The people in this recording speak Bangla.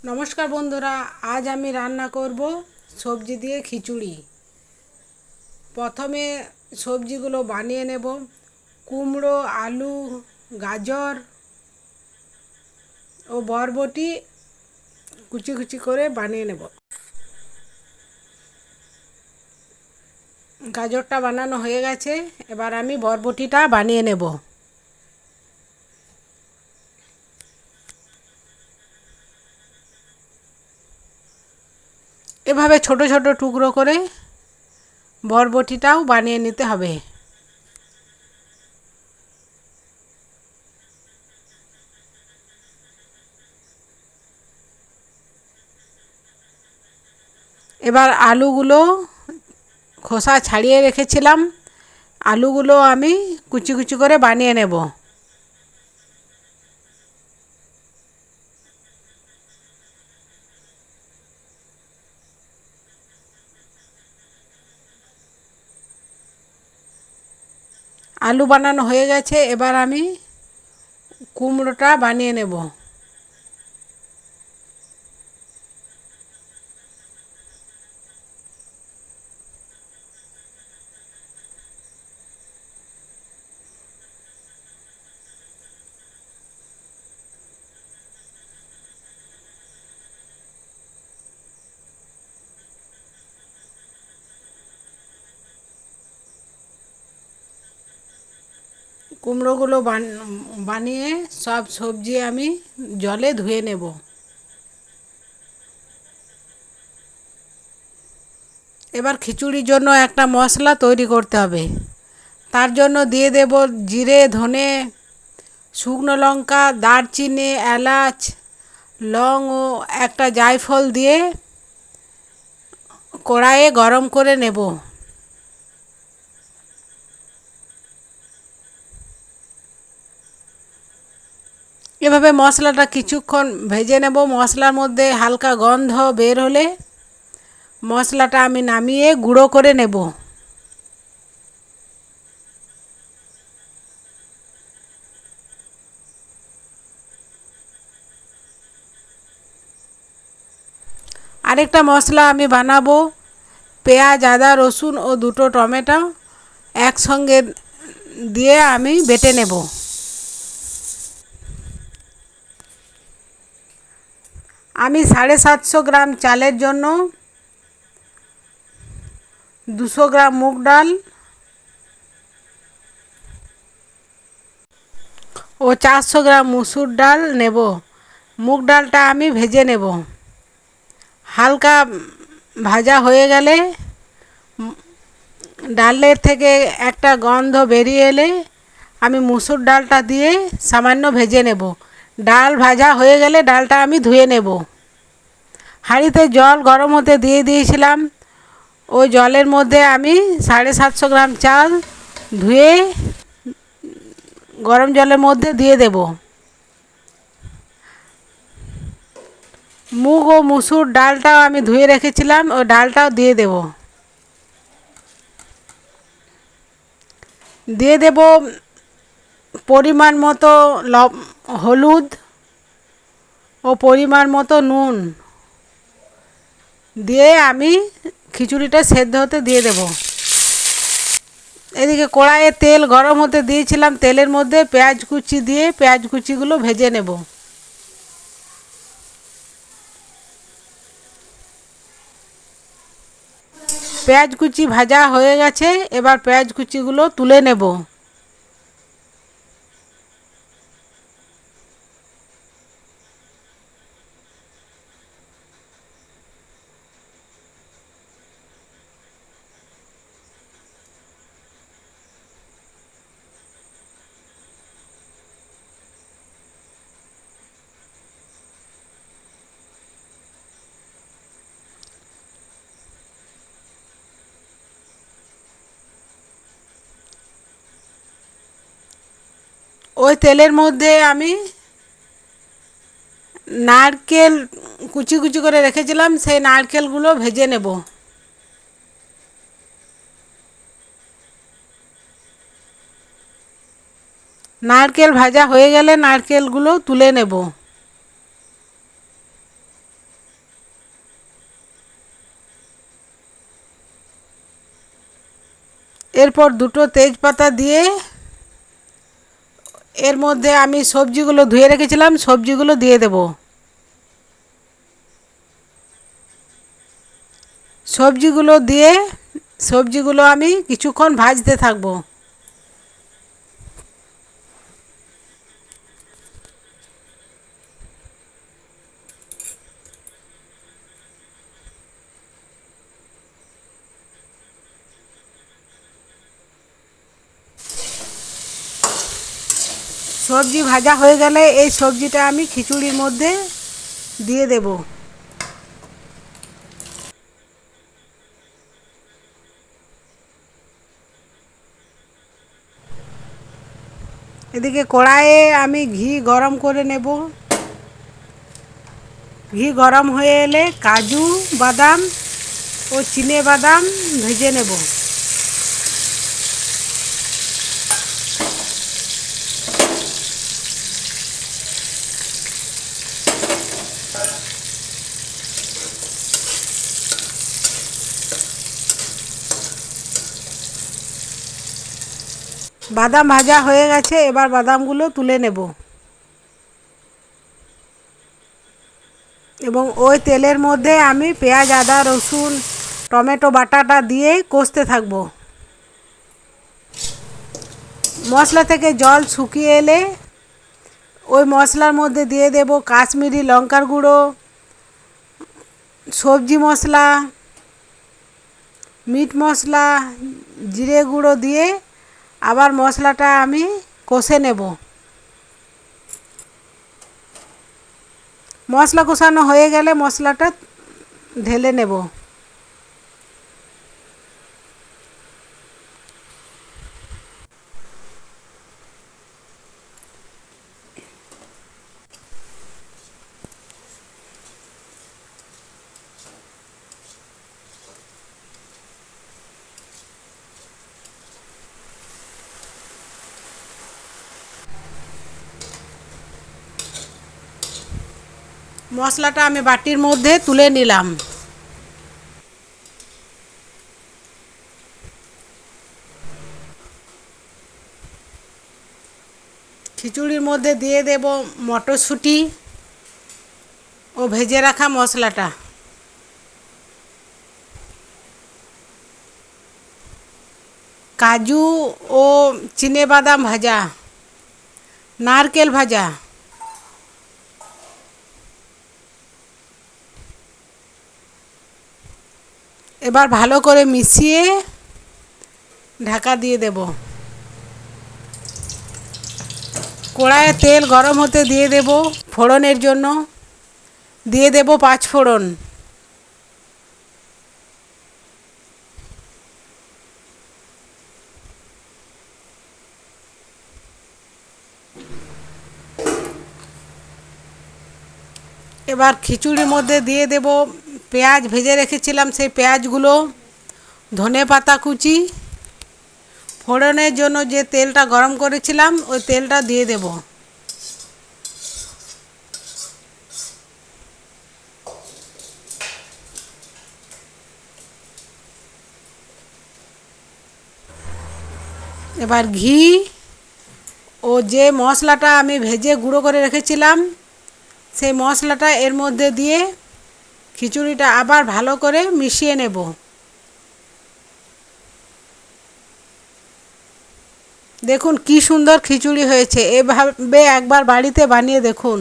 নমস্কার বন্ধুরা, আজ আমি রান্না করব সবজি দিয়ে খিচুড়ি। প্রথমে সবজিগুলো বানিয়ে নেব। কুমড়ো, আলু, গাজর ও বরবটি কুচি কুচি করে বানিয়ে নেব। গাজরটা বানানো হয়ে গেছে, এবার আমি বরবটিটা বানিয়ে নেব। এভাবে ছোট ছোট টুকরো করে বরবটিটাও বানিয়ে নিতে হবে। এবার আলুগুলো খোসা ছাড়িয়ে রেখেছিলাম, আলুগুলো আমি কুচি কুচি করে বানিয়ে নেব। আলু বানানো হয়ে গেছে, এবার আমি কুমড়োটা বানিয়ে নেব। কুমড়োগুলো বানিয়ে সব সবজি আমি জলে ধুয়ে নেব। এবার খিচুড়ির জন্য একটা মশলা তৈরি করতে হবে। তার জন্য দিয়ে দেব জিরে, ধনে, শুকনো লঙ্কা, দারচিনি, এলাচ, লং ও একটা জায়ফল দিয়ে কড়াইয়ে গরম করে নেব। এভাবে মশলাটা কিছুক্ষণ ভেজে নেব। মশলার মধ্যে হালকা গন্ধ বের হলে মশলাটা আমি নামিয়ে গুঁড়ো করে নেব। আরেকটা মশলা আমি বানাবো। পেঁয়াজ, আদা, রসুন ও দুটো টমেটো একসঙ্গে দিয়ে আমি বেটে নেব। আমি 750 গ্রাম চালের জন্য 200 গ্রাম মুগ ডাল ও 400 গ্রাম মুসুর ডাল নেব। মুগ ডালটা আমি ভেজে নেব। হালকা ভাজা হয়ে গেলে ডালের থেকে একটা গন্ধ বেরিয়ে এলে আমি মুসুর ডালটা দিয়ে সামান্য ভেজে নেব। ডাল ভাজা হয়ে গেলে ডালটা আমি ধুয়ে নেব। হাঁড়িতে জল গরম হতে দিয়ে দিয়েছিলাম। ওই জলের মধ্যে আমি 750 গ্রাম চাল ধুয়ে গরম জলের মধ্যে দিয়ে দেব। মুগ ও মুসুর ডালটাও আমি ধুয়ে রেখেছিলাম, ওই ডালটাও দিয়ে দেব। দিয়ে দেব পরিমাণ মতো হলুদ ও পরিমাণ মতো নুন দিয়ে আমি খিচুড়িটা সেদ্ধ হতে দিয়ে দেব। এদিকে কড়াইয়ে তেল গরম হতে দিয়েছিলাম, তেলের মধ্যে পেঁয়াজ কুচি দিয়ে পেঁয়াজ কুচিগুলো ভেজে নেব। পেঁয়াজ কুচি ভাজা হয়ে গেছে, এবার পেঁয়াজ কুচিগুলো তুলে নেব। ওই তেলের মধ্যে আমি নারকেল কুচি কুচি করে রেখেছিলাম, সেই নারকেলগুলো ভেজে নেব। নারকেল ভাজা হয়ে গেলে নারকেলগুলো তুলে নেব। এরপর দুটো তেজপাতা দিয়ে এর মধ্যে আমি সবজিগুলো ধুয়ে রেখেছিলাম, সবজিগুলো দিয়ে দেব। সবজিগুলো দিয়ে সবজিগুলো আমি কিছুক্ষণ ভাজতে থাকবো। সবজি ভাজা হয়ে গেলে এই সবজিটা আমি খিচুড়ির মধ্যে দিয়ে দেব। এদিকে কড়াইয়ে আমি ঘি গরম করে নেব। ঘি গরম হয়ে এলে কাজু বাদাম ও চিনে বাদাম ভেজে নেব। বাদাম ভাজা হয়ে গেছে, এবার বাদামগুলো তুলে নেব এবং ওই তেলের মধ্যে আমি পেঁয়াজ, আদা, রসুন, টমেটো বাটাটা দিয়ে কষতে থাকব। মশলা থেকে জল শুকিয়ে এলে ওই মশলার মধ্যে দিয়ে দেব কাশ্মীরি লঙ্কার গুঁড়ো, সবজি মশলা, মিট মশলা, জিরে গুঁড়ো দিয়ে আবার মশলাটা আমি কষে নেব। মশলা কষানো হয়ে গেলে মশলাটা ঢেলে নেব। মশলাটা আমি বাটির মধ্যে তুলে নিলাম। খিচুড়ির মধ্যে দিয়ে দেব মটরশুঁটি ও ভেজে রাখা মশলাটা। কাজু ও চিনে বাদাম ভাজা, নারকেল ভাজা, এবার ভালো করে মিশিয়ে ঢাকা দিয়ে দেব। কড়াইয়ে তেল গরম হতে দিয়ে দেব ফোড়নের জন্য। দিয়ে দেব 5 ফোড়ন। এবার খিচুড়ির মধ্যে দিয়ে দেব পেঁয়াজ ভেজে রেখেছিলাম, সেই পেঁয়াজগুলো, ধনে পাতা কুচি, ফোড়নের জন্য যে তেলটা গরম করেছিলাম ওই তেলটা দিয়ে দেব। এবার ঘি ও যে মশলাটা আমি ভেজে গুঁড়ো করে রেখেছিলাম সেই মশলাটা এর মধ্যে দিয়ে খিচুড়িটা আবার ভালো করে মিশিয়ে নেব। দেখুন কি সুন্দর খিচুড়ি হয়েছে, এভাবে একবার বাড়িতে বানিয়ে দেখুন।